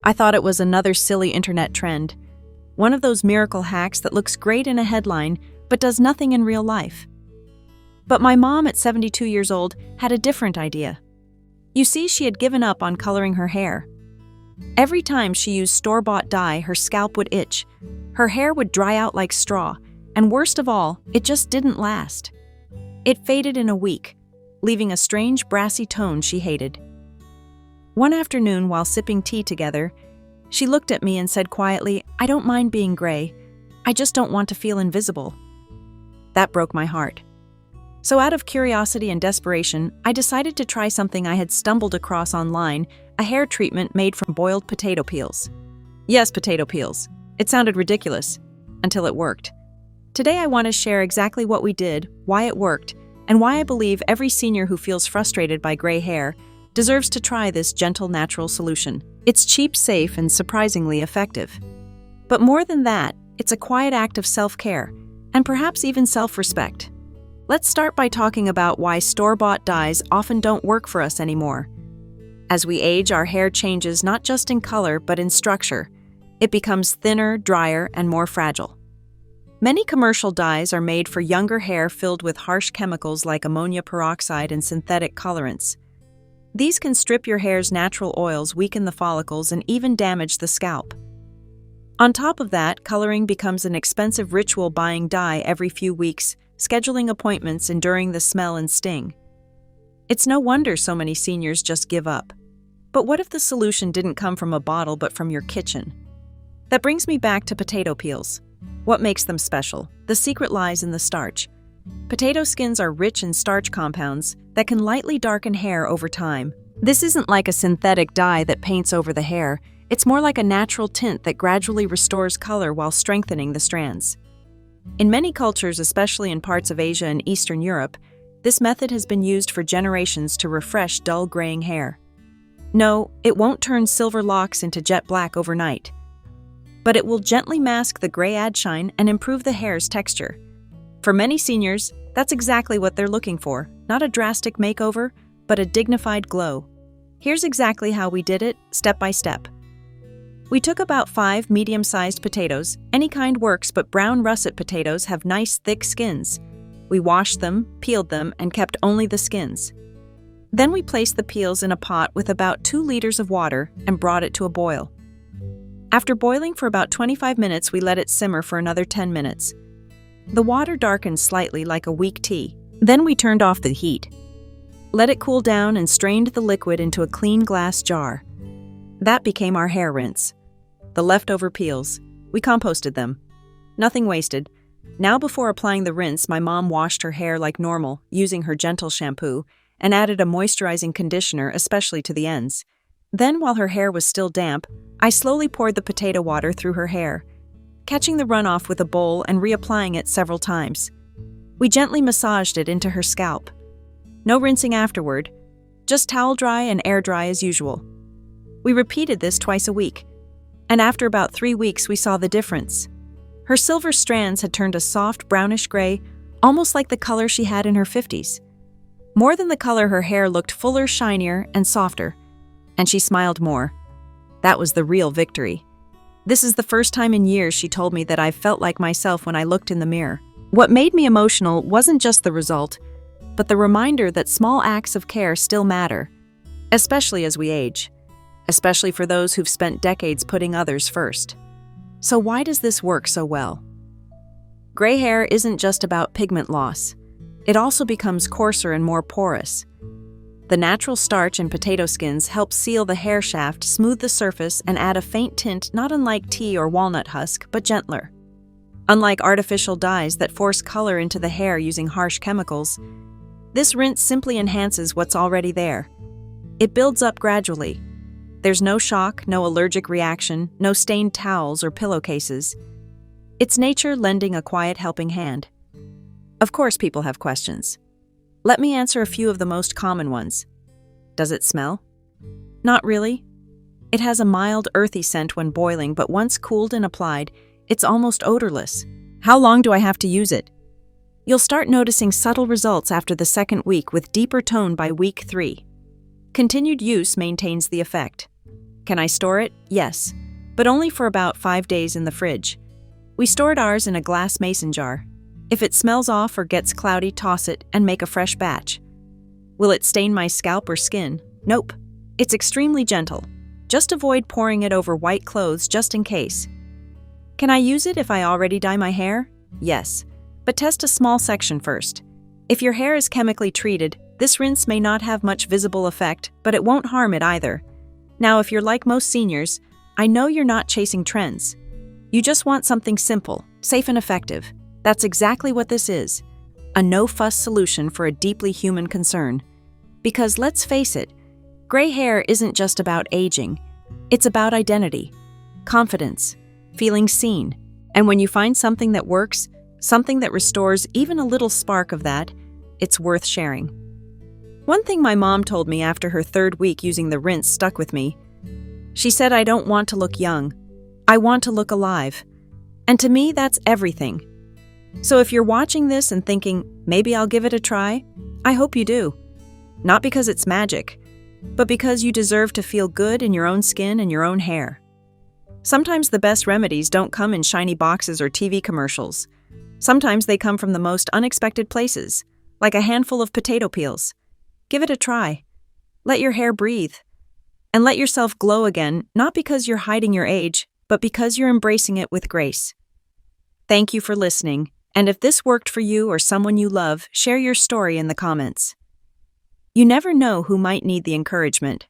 I thought it was another silly internet trend. One of those miracle hacks that looks great in a headline but does nothing in real life. But my mom at 72 years old had a different idea. You see, she had given up on coloring her hair. Every time she used store-bought dye, her scalp would itch. Her hair would dry out like straw, and worst of all, it just didn't last. It faded in a week, leaving a strange brassy tone she hated. One afternoon, while sipping tea together, she looked at me and said quietly, "I don't mind being gray. I just don't want to feel invisible." That broke my heart. So out of curiosity and desperation, I decided to try something I had stumbled across online, a hair treatment made from boiled potato peels. Yes, potato peels. It sounded ridiculous, until it worked. Today I want to share exactly what we did, why it worked, and why I believe every senior who feels frustrated by gray hair deserves to try this gentle, natural solution. It's cheap, safe, and surprisingly effective. But more than that, it's a quiet act of self-care, and perhaps even self-respect. Let's start by talking about why store-bought dyes often don't work for us anymore. As we age, our hair changes not just in color, but in structure. It becomes thinner, drier, and more fragile. Many commercial dyes are made for younger hair filled with harsh chemicals like ammonia peroxide and synthetic colorants. These can strip your hair's natural oils, weaken the follicles, and even damage the scalp. On top of that, coloring becomes an expensive ritual, buying dye every few weeks, scheduling appointments, enduring the smell and sting. It's no wonder so many seniors just give up. But what if the solution didn't come from a bottle but from your kitchen? That brings me back to potato peels. What makes them special? The secret lies in the starch. Potato skins are rich in starch compounds that can lightly darken hair over time. This isn't like a synthetic dye that paints over the hair. It's more like a natural tint that gradually restores color while strengthening the strands. In many cultures, especially in parts of Asia and Eastern Europe, this method has been used for generations to refresh dull graying hair. No, it won't turn silver locks into jet black overnight, but it will gently mask the gray shine and improve the hair's texture. For many seniors, that's exactly what they're looking for, not a drastic makeover, but a dignified glow. Here's exactly how we did it, step by step. We took about 5 medium-sized potatoes. Any kind works, but brown russet potatoes have nice, thick skins. We washed them, peeled them, and kept only the skins. Then we placed the peels in a pot with about 2 liters of water and brought it to a boil. After boiling for about 25 minutes, we let it simmer for another 10 minutes. The water darkened slightly like a weak tea. Then we turned off the heat. Let it cool down and strained the liquid into a clean glass jar. That became our hair rinse. The leftover peels, we composted them. Nothing wasted. Now, before applying the rinse, my mom washed her hair like normal, using her gentle shampoo, and added a moisturizing conditioner, especially to the ends. Then, while her hair was still damp, I slowly poured the potato water through her hair, catching the runoff with a bowl and reapplying it several times. We gently massaged it into her scalp. No rinsing afterward, just towel dry and air dry as usual. We repeated this twice a week, and after about 3 weeks we saw the difference. Her silver strands had turned a soft brownish gray, almost like the color she had in her 50s. More than the color, her hair looked fuller, shinier, and softer, and she smiled more. That was the real victory. This is the first time in years she told me that I felt like myself when I looked in the mirror. What made me emotional wasn't just the result, but the reminder that small acts of care still matter, especially as we age, especially for those who've spent decades putting others first. So why does this work so well? Gray hair isn't just about pigment loss. It also becomes coarser and more porous. The natural starch in potato skins helps seal the hair shaft, smooth the surface, and add a faint tint not unlike tea or walnut husk, but gentler. Unlike artificial dyes that force color into the hair using harsh chemicals, this rinse simply enhances what's already there. It builds up gradually. There's no shock, no allergic reaction, no stained towels or pillowcases. It's nature lending a quiet helping hand. Of course, people have questions. Let me answer a few of the most common ones. Does it smell? Not really. It has a mild, earthy scent when boiling, but once cooled and applied, it's almost odorless. How long do I have to use it? You'll start noticing subtle results after the second week with deeper tone by week 3. Continued use maintains the effect. Can I store it? Yes, but only for about 5 days in the fridge. We stored ours in a glass mason jar. If it smells off or gets cloudy, toss it and make a fresh batch. Will it stain my scalp or skin? Nope. It's extremely gentle. Just avoid pouring it over white clothes just in case. Can I use it if I already dye my hair? Yes, but test a small section first. If your hair is chemically treated, this rinse may not have much visible effect, but it won't harm it either. Now, if you're like most seniors, I know you're not chasing trends. You just want something simple, safe and effective. That's exactly what this is. A no-fuss solution for a deeply human concern. Because let's face it, gray hair isn't just about aging. It's about identity, confidence, feeling seen. And when you find something that works, something that restores even a little spark of that, it's worth sharing. One thing my mom told me after her 3rd week using the rinse stuck with me. She said, I don't want to look young. I want to look alive. And to me, that's everything. So if you're watching this and thinking, maybe I'll give it a try, I hope you do. Not because it's magic, but because you deserve to feel good in your own skin and your own hair. Sometimes the best remedies don't come in shiny boxes or TV commercials. Sometimes they come from the most unexpected places, like a handful of potato peels. Give it a try. Let your hair breathe. And let yourself glow again, not because you're hiding your age, but because you're embracing it with grace. Thank you for listening, and if this worked for you or someone you love, share your story in the comments. You never know who might need the encouragement.